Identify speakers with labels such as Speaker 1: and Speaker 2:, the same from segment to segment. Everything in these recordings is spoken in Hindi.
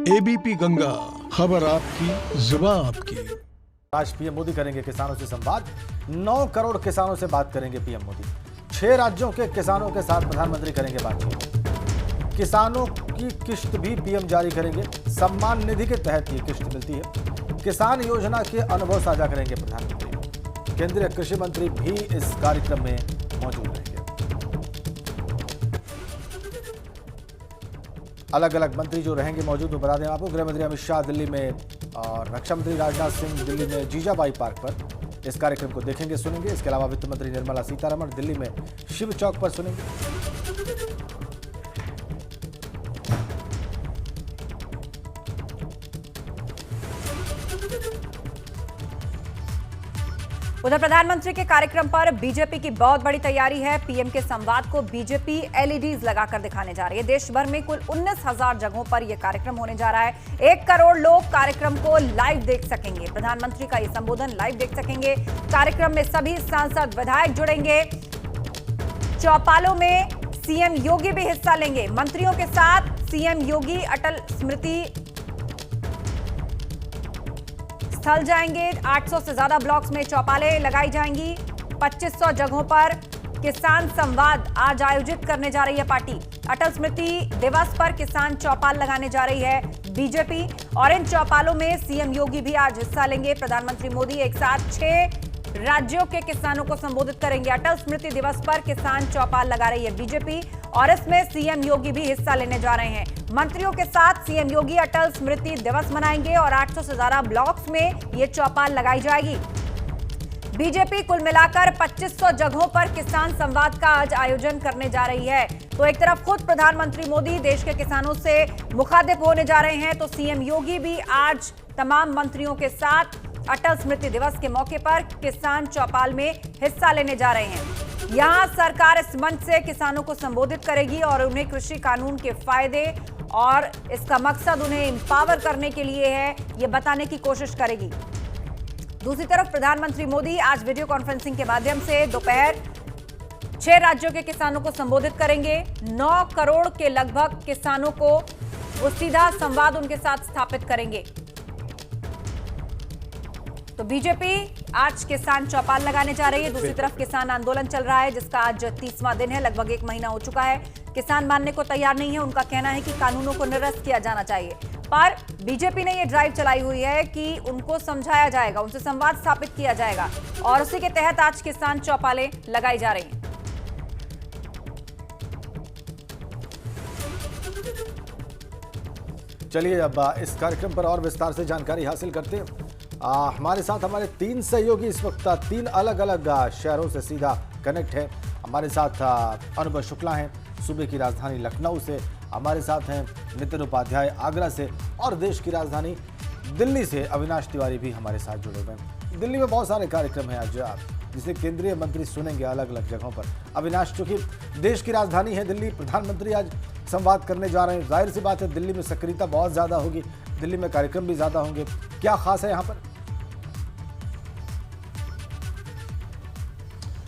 Speaker 1: एबीपी गंगा, खबर आपकी, जुबान आपकी।
Speaker 2: आज पीएम मोदी करेंगे किसानों से संवाद। 9 करोड़ किसानों से बात करेंगे पीएम मोदी। 6 राज्यों के किसानों के साथ प्रधानमंत्री करेंगे बातचीत। किसानों की किश्त भी पीएम जारी करेंगे। सम्मान निधि के तहत ये किश्त मिलती है। किसान योजना के अनुभव साझा करेंगे प्रधानमंत्री। केंद्रीय कृषि मंत्री भी इस कार्यक्रम में मौजूद रहेंगे। अलग अलग मंत्री जो रहेंगे मौजूद, वो बता दें आपको। गृह मंत्री अमित शाह दिल्ली में और रक्षा मंत्री राजनाथ सिंह दिल्ली में जीजाबाई पार्क पर इस कार्यक्रम को देखेंगे, सुनेंगे। इसके अलावा वित्त मंत्री निर्मला सीतारमण दिल्ली में शिव चौक पर सुनेंगे।
Speaker 3: उधर प्रधानमंत्री के कार्यक्रम पर बीजेपी की बहुत बड़ी तैयारी है। पीएम के संवाद को बीजेपी एलईडीज लगाकर दिखाने जा रही है। देश भर में कुल 19,000 जगहों पर यह कार्यक्रम होने जा रहा है। 1 करोड़ लोग कार्यक्रम को लाइव देख सकेंगे। प्रधानमंत्री का यह संबोधन लाइव देख सकेंगे। कार्यक्रम में सभी सांसद, विधायक जुड़ेंगे। चौपालों में सीएम योगी भी हिस्सा लेंगे। मंत्रियों के साथ सीएम योगी अटल स्मृति स्थल जाएंगे। 800 से ज्यादा ब्लॉक्स में चौपालें लगाई जाएंगी। 2500 जगहों पर किसान संवाद आज आयोजित करने जा रही है पार्टी। अटल स्मृति दिवस पर किसान चौपाल लगाने जा रही है बीजेपी, और इन चौपालों में सीएम योगी भी आज हिस्सा लेंगे। प्रधानमंत्री मोदी एक साथ 6 राज्यों के किसानों को संबोधित करेंगे। अटल स्मृति दिवस पर किसान चौपाल लगा रही है बीजेपी, और इसमें सीएम योगी भी हिस्सा लेने जा रहे हैं। मंत्रियों के साथ सीएम योगी अटल स्मृति दिवस मनाएंगे और 800 से ज्यादा ब्लॉक्स में ये चौपाल लगाई जाएगी। बीजेपी कुल मिलाकर 2500 जगहों पर किसान संवाद का आज आयोजन करने जा रही है। तो एक तरफ खुद प्रधानमंत्री मोदी देश के किसानों से मुखातिब होने जा रहे हैं, तो सीएम योगी भी आज तमाम मंत्रियों के साथ अटल स्मृति दिवस के मौके पर किसान चौपाल में हिस्सा लेने जा रहे हैं। यहां सरकार इस मंच से किसानों को संबोधित करेगी और उन्हें कृषि कानून के फायदे और इसका मकसद उन्हें एम्पावर करने के लिए है, ये बताने की कोशिश करेगी। दूसरी तरफ प्रधानमंत्री मोदी आज वीडियो कॉन्फ्रेंसिंग के माध्यम से दोपहर 6 राज्यों के किसानों को संबोधित करेंगे। 9 करोड़ के लगभग किसानों को वो सीधा संवाद उनके साथ स्थापित करेंगे। तो बीजेपी आज किसान चौपाल लगाने जा रही है। दूसरी तरफ किसान आंदोलन चल रहा है, जिसका आज 30वां दिन है। लगभग 1 महीना हो चुका है। किसान मानने को तैयार नहीं है। उनका कहना है कि कानूनों को निरस्त किया जाना चाहिए, पर बीजेपी ने यह ड्राइव चलाई हुई है कि उनको समझाया जाएगा, उनसे संवाद स्थापित किया जाएगा, और उसी के तहत आज किसान चौपालें लगाई जा रही हैं।
Speaker 2: चलिए अब इस कार्यक्रम पर और विस्तार से जानकारी हासिल करते हैं। हमारे साथ हमारे 3 सहयोगी इस वक्त 3 अलग अलग शहरों से सीधा कनेक्ट है। हमारे साथ अनुभव शुक्ला हैं सूबे की राजधानी लखनऊ से, हमारे साथ हैं नितिन उपाध्याय आगरा से, और देश की राजधानी दिल्ली से अविनाश तिवारी भी हमारे साथ जुड़े हुए हैं। दिल्ली में बहुत सारे कार्यक्रम हैं आज, जिसे केंद्रीय मंत्री सुनेंगे अलग अलग जगहों पर। अविनाश, चूंकि देश की राजधानी है दिल्ली, प्रधानमंत्री आज संवाद करने जा रहे हैं, जाहिर सी बात है दिल्ली में सक्रियता बहुत ज़्यादा होगी, दिल्ली में कार्यक्रम भी ज़्यादा होंगे। क्या खास है यहाँ पर?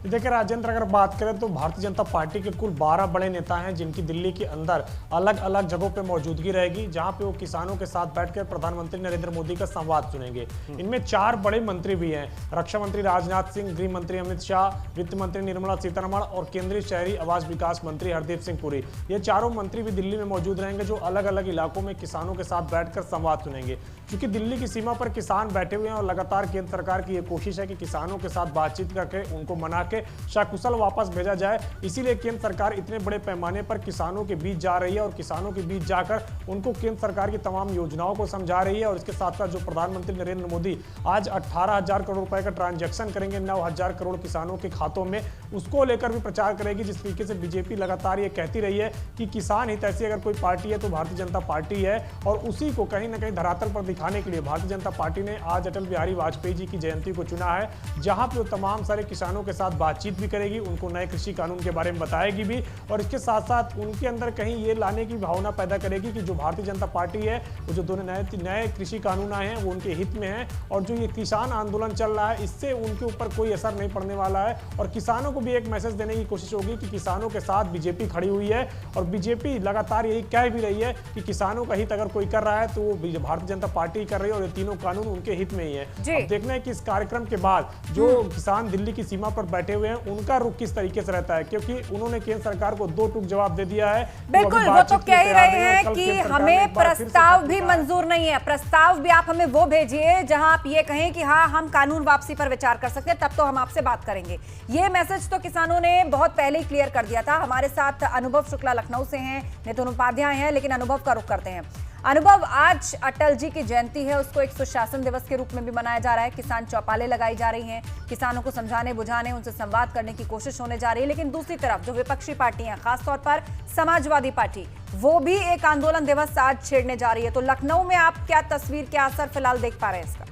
Speaker 4: देखिए राजेंद्र, अगर बात करें तो भारतीय जनता पार्टी के कुल 12 बड़े नेता हैं, जिनकी दिल्ली के अंदर अलग अलग जगहों पे मौजूदगी रहेगी, जहां पे वो किसानों के साथ बैठकर प्रधानमंत्री नरेंद्र मोदी का संवाद सुनेंगे। इनमें 4 बड़े मंत्री भी हैं। रक्षा मंत्री राजनाथ सिंह, गृह मंत्री अमित शाह, वित्त मंत्री निर्मला सीतारमण और केंद्रीय शहरी आवास विकास मंत्री हरदीप सिंह पुरी। ये चारों मंत्री भी दिल्ली में मौजूद रहेंगे, जो अलग अलग इलाकों में किसानों के साथ बैठकर संवाद सुनेंगे। क्योंकि दिल्ली की सीमा पर किसान बैठे हुए हैं और लगातार केंद्र सरकार की ये कोशिश है कि किसानों के साथ बातचीत करके उनको मना के सकुशल वापस भेजा जाए। इसीलिए केंद्र सरकार इतने बड़े पैमाने पर किसानों के बीच जा रही है और किसानों के बीच जाकर उनको केंद्र सरकार की तमाम योजनाओं को समझा रही है। और इसके साथ साथ जो प्रधानमंत्री नरेंद्र मोदी आज 18,000 करोड़ रुपए का ट्रांजैक्शन करेंगे 9,000 करोड़ किसानों के खातों में, उसको लेकर भी प्रचार करेगी। जिस तरीके से बीजेपी लगातार ये कहती रही है कि किसान हित ऐसी अगर कोई पार्टी है तो भारतीय जनता पार्टी है, और उसी को कहीं ना कहीं धरातल पर दिखाने के लिए भारतीय जनता पार्टी ने आज अटल बिहारी वाजपेयी जी की जयंती को चुना है, जहां पे वो तमाम सारे किसानों के साथ बातचीत भी करेगी, उनको नए कृषि कानून के बारे में बताएगी भी, और इसके साथ साथ उनके अंदर कहीं ये लाने की भावना पैदा करेगी कि जो भारतीय जनता पार्टी है वो जो दोनों नए कृषि कानून आए हैं वो उनके हित में है, और जो ये किसान आंदोलन चल रहा है इससे उनके ऊपर कोई असर नहीं पड़ने वाला है। और किसानों को भी एक मैसेज देने की कोशिश होगी कि किसानों के साथ बीजेपी खड़ी हुई है, और बीजेपी लगातार यही कह भी रही है कि किसानों का हित अगर कोई कर रहा है तो वो भारतीय जनता पार्टी कर रही है, और ये तीनों कानून उनके हित में ही है। अब देखना है कि इस कार्यक्रम के बाद जो किसान दिल्ली की सीमा पर बैठे हुए हैं उनका रुख किस तरीके से रहता है, क्योंकि उन्होंने केंद्र सरकार को 2 टूक जवाब दे दिया है।
Speaker 3: बिल्कुल, वो तो कह ही रहे हैं कि हमें प्रस्ताव भी मंजूर नहीं है। प्रस्ताव भी आप हमें वो भेजिए जहां आप ये कहें कि हाँ हम कानून वापसी पर विचार कर सकते हैं, तब तो हम आपसे बात करेंगे। ये मैसेज तो किसानों ने बहुत पहले ही क्लियर कर दिया था। हमारे साथ अनुभव शुक्ला लखनऊ से हैं, नितिन उपाध्याय हैं, लेकिन अनुभव का रुख करते हैं। अनुभव, आज अटल जी की जयंती है, उसको एक सुशासन दिवस के रूप में भी मनाया जा रहा है। किसान चौपालें लगाई जा रही हैं, किसानों को समझाने बुझाने उनसे संवाद करने की कोशिश होने जा रही है। लेकिन दूसरी तरफ जो विपक्षी पार्टियां, खासतौर पर समाजवादी पार्टी, वो भी एक आंदोलन दिवस आज छेड़ने जा रही है। तो लखनऊ में आप क्या तस्वीर, क्या असर फिलहाल देख पा रहे हैं इसका?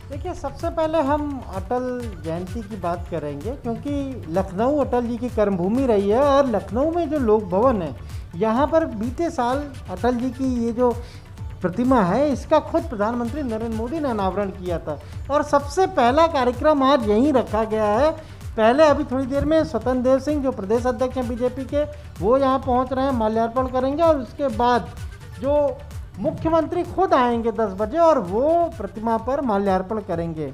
Speaker 5: देखिए, सबसे पहले हम अटल जयंती की बात करेंगे, क्योंकि लखनऊ अटल जी की कर्मभूमि रही है, और लखनऊ में जो लोक भवन है यहाँ पर बीते साल अटल जी की ये जो प्रतिमा है इसका खुद प्रधानमंत्री नरेंद्र मोदी ने अनावरण किया था, और सबसे पहला कार्यक्रम आज यहीं रखा गया है। पहले अभी थोड़ी देर में स्वतंत्र देव सिंह जो प्रदेश अध्यक्ष हैं बीजेपी के, वो यहाँ पहुँच रहे हैं, माल्यार्पण करेंगे, और उसके बाद जो मुख्यमंत्री खुद आएंगे 10 बजे और वो प्रतिमा पर माल्यार्पण करेंगे।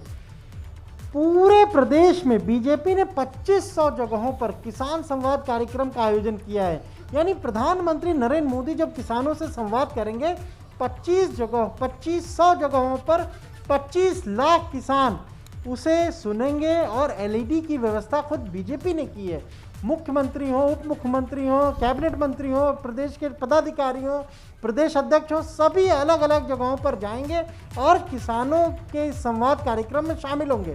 Speaker 5: पूरे प्रदेश में बीजेपी ने 2500 जगहों पर किसान संवाद कार्यक्रम का आयोजन किया है। यानी प्रधानमंत्री नरेंद्र मोदी जब किसानों से संवाद करेंगे 2500 जगहों पर 25 लाख किसान उसे सुनेंगे, और एलईडी की व्यवस्था खुद बीजेपी ने की है। मुख्यमंत्री हो, उप मुख्यमंत्री हो, कैबिनेट मंत्री हो, प्रदेश के पदाधिकारी हो, प्रदेश अध्यक्ष हो, सभी अलग अलग जगहों पर जाएंगे और किसानों के संवाद कार्यक्रम में शामिल होंगे।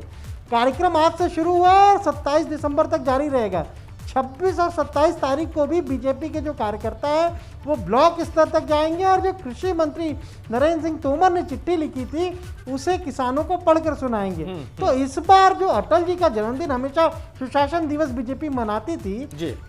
Speaker 5: कार्यक्रम आज से शुरू हुआ है और 27 दिसंबर तक जारी रहेगा। 26 और 27 तारीख को भी बीजेपी के जो कार्यकर्ता हैं वो ब्लॉक स्तर तक जाएंगे, और जो कृषि मंत्री नरेंद्र सिंह तोमर ने चिट्ठी लिखी थी उसे किसानों को पढ़कर सुनाएंगे। तो इस बार जो अटल जी का जन्मदिन हमेशा सुशासन दिवस बीजेपी मनाती थी,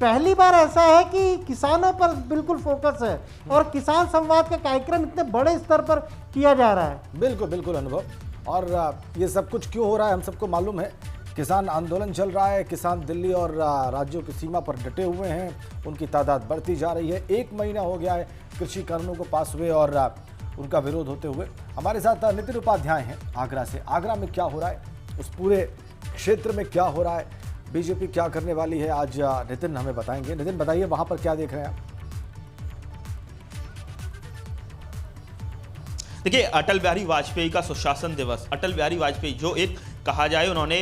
Speaker 5: पहली बार ऐसा है कि किसानों पर बिल्कुल फोकस है, और किसान संवाद का कार्यक्रम इतने बड़े स्तर पर किया जा रहा है।
Speaker 2: बिल्कुल बिल्कुल अनुभव, और ये सब कुछ क्यों हो रहा है हम सबको मालूम है। किसान आंदोलन चल रहा है, किसान दिल्ली और राज्यों की सीमा पर डटे हुए हैं, उनकी तादाद बढ़ती जा रही है। 1 महीना हो गया है कृषि कानूनों को पास हुए और उनका विरोध होते हुए। हमारे साथ नितिन उपाध्याय हैं आगरा से। आगरा में क्या हो रहा है, उस पूरे क्षेत्र में क्या हो रहा है, बीजेपी क्या करने वाली है, आज नितिन हमें बताएंगे। नितिन बताइए, वहां पर क्या देख रहे हैं आप?
Speaker 6: देखिए, अटल बिहारी वाजपेयी का सुशासन दिवस, अटल बिहारी वाजपेयी जो एक कहा जाए उन्होंने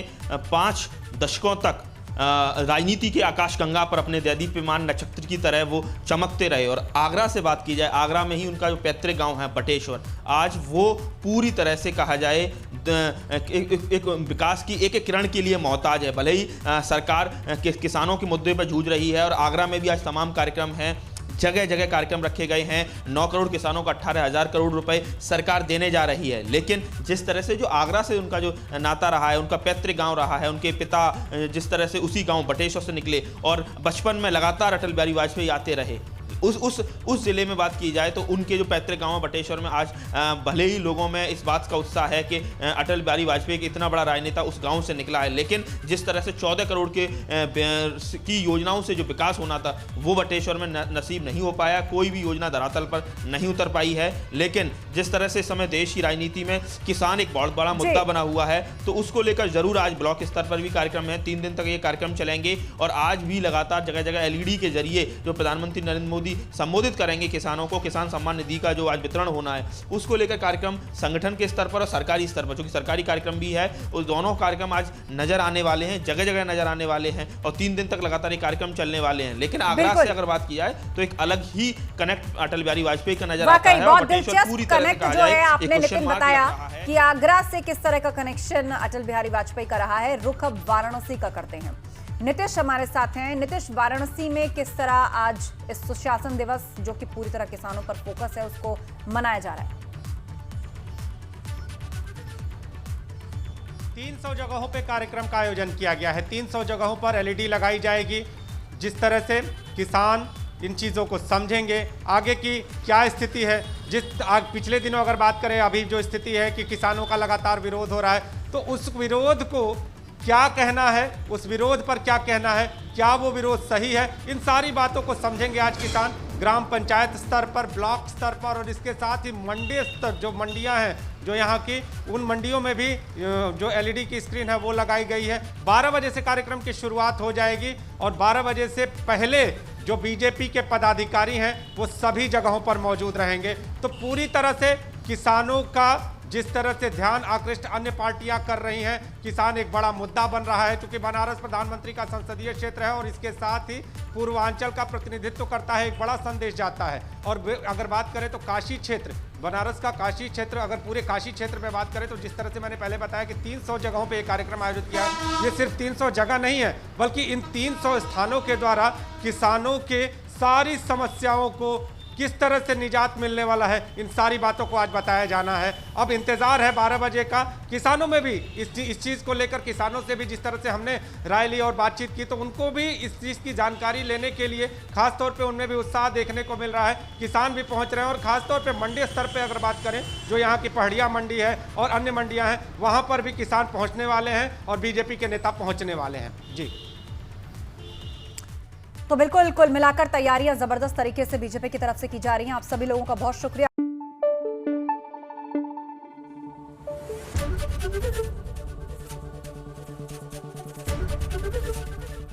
Speaker 6: 5 दशकों तक राजनीति के आकाशगंगा पर अपने दैदीप्यमान नक्षत्र की तरह वो चमकते रहे। और आगरा से बात की जाए, आगरा में ही उनका जो पैतृक गांव है बटेश्वर, आज वो पूरी तरह से कहा जाए एक विकास की एक किरण के लिए मोहताज है। भले ही सरकार किसानों के मुद्दे पर जूझ रही है, और आगरा में भी आज तमाम कार्यक्रम हैं, जगह जगह कार्यक्रम रखे गए हैं। 9 करोड़ किसानों को 18,000 करोड़ रुपए सरकार देने जा रही है। लेकिन जिस तरह से जो आगरा से उनका जो नाता रहा है, उनका पैतृक गांव रहा है, उनके पिता जिस तरह से उसी गांव बटेश्वर से निकले और बचपन में लगातार अटल बिहारी वाजपेयी आते रहे, उस जिले में बात की जाए तो उनके जो पैतृक गांव बटेश्वर में आज भले ही लोगों में इस बात का उत्साह है कि अटल बिहारी वाजपेयी इतना बड़ा राजनेता उस गांव से निकला है, लेकिन जिस तरह से 14 करोड़ की योजनाओं से जो विकास होना था वो बटेश्वर में नसीब नहीं हो पाया। कोई भी योजना धरातल पर नहीं उतर पाई है। लेकिन जिस तरह से इस समय देश की राजनीति में किसान एक बहुत बड़ा मुद्दा बना हुआ है, तो उसको लेकर जरूर आज ब्लॉक स्तर पर भी कार्यक्रम है। 3 दिन तक ये कार्यक्रम चलेंगे, और आज भी लगातार जगह जगह एलईडी के जरिए जो प्रधानमंत्री नरेंद्र मोदी संबोधित करेंगे किसानों को, किसान सम्मान निधि का जो आज वितरण होना है उसको लेकर कार्यक्रम संगठन के स्तर पर और सरकारी स्तर पर, क्योंकि सरकारी कार्यक्रम भी है, उस दोनों कार्यक्रम आज नजर आने वाले हैं, जगह जगह नजर आने वाले हैं, और 3 दिन तक लगातार ये कार्यक्रम चलने वाले हैं। लेकिन आगरा से अगर बात की जाए तो एक अलग ही कनेक्ट अटल बिहारी वाजपेयी का नजर आता है।
Speaker 3: बहुत दिलचस्प कनेक्ट जो है आपने नितिन बताया कि आगरा से किस तरह का कनेक्शन अटल बिहारी वाजपेयी का रहा है। रुख अब वाराणसी का करते हैं। नीतीश हमारे साथ हैं। नीतीश, वाराणसी में किस तरह आज इस सुशासन दिवस जो कि पूरी तरह किसानों पर फोकस है उसको मनाया जा रहा है?
Speaker 7: 300 जगहों पे कार्यक्रम का आयोजन किया गया है। 300 जगहों पर एलईडी लगाई जाएगी। जिस तरह से किसान इन चीज़ों को समझेंगे, आगे की क्या स्थिति है, पिछले दिनों अगर बात करें, अभी जो स्थिति है कि किसानों का लगातार विरोध हो रहा है, तो उस विरोध को क्या कहना है, उस विरोध पर क्या कहना है, क्या वो विरोध सही है, इन सारी बातों को समझेंगे आज किसान। ग्राम पंचायत स्तर पर, ब्लॉक स्तर पर और इसके साथ ही मंडी स्तर, जो मंडियां हैं जो यहाँ की, उन मंडियों में भी जो एलईडी की स्क्रीन है वो लगाई गई है। 12 बजे से कार्यक्रम की शुरुआत हो जाएगी और 12 बजे से पहले जो बीजेपी के पदाधिकारी हैं वो सभी जगहों पर मौजूद रहेंगे। तो पूरी तरह से किसानों का जिस तरह से ध्यान आकृष्ट अन्य पार्टियां कर रही हैं, किसान एक बड़ा मुद्दा बन रहा है, क्योंकि बनारस प्रधानमंत्री का संसदीय क्षेत्र है और इसके साथ ही पूर्वांचल का प्रतिनिधित्व करता है, एक बड़ा संदेश जाता है। और अगर बात करें तो काशी क्षेत्र, बनारस का काशी क्षेत्र, अगर पूरे काशी क्षेत्र में बात करें तो जिस तरह से मैंने पहले बताया कि 300 जगहों पे ये कार्यक्रम आयोजित किया है, ये सिर्फ 300 जगह नहीं है, बल्कि इन 300 स्थानों के द्वारा किसानों के सारी समस्याओं को किस तरह से निजात मिलने वाला है, इन सारी बातों को आज बताया जाना है। अब इंतजार है 12 बजे का। किसानों में भी इस चीज़ को लेकर, किसानों से भी जिस तरह से हमने राय ली और बातचीत की, तो उनको भी इस चीज़ की जानकारी लेने के लिए खासतौर पे उनमें भी उत्साह देखने को मिल रहा है। किसान भी पहुंच रहे हैं और खासतौर पे मंडी स्तर पे अगर बात करें, जो यहाँ की पहाड़िया मंडी है और अन्य मंडियाँ हैं, वहाँ पर भी किसान पहुँचने वाले हैं और बीजेपी के नेता पहुँचने वाले हैं। जी,
Speaker 3: तो बिल्कुल कुल मिलाकर तैयारियां जबरदस्त तरीके से बीजेपी की तरफ से की जा रही हैं। आप सभी लोगों का बहुत शुक्रिया।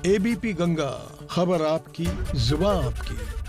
Speaker 1: एबीपी गंगा, खबर आपकी, जुबान आपकी।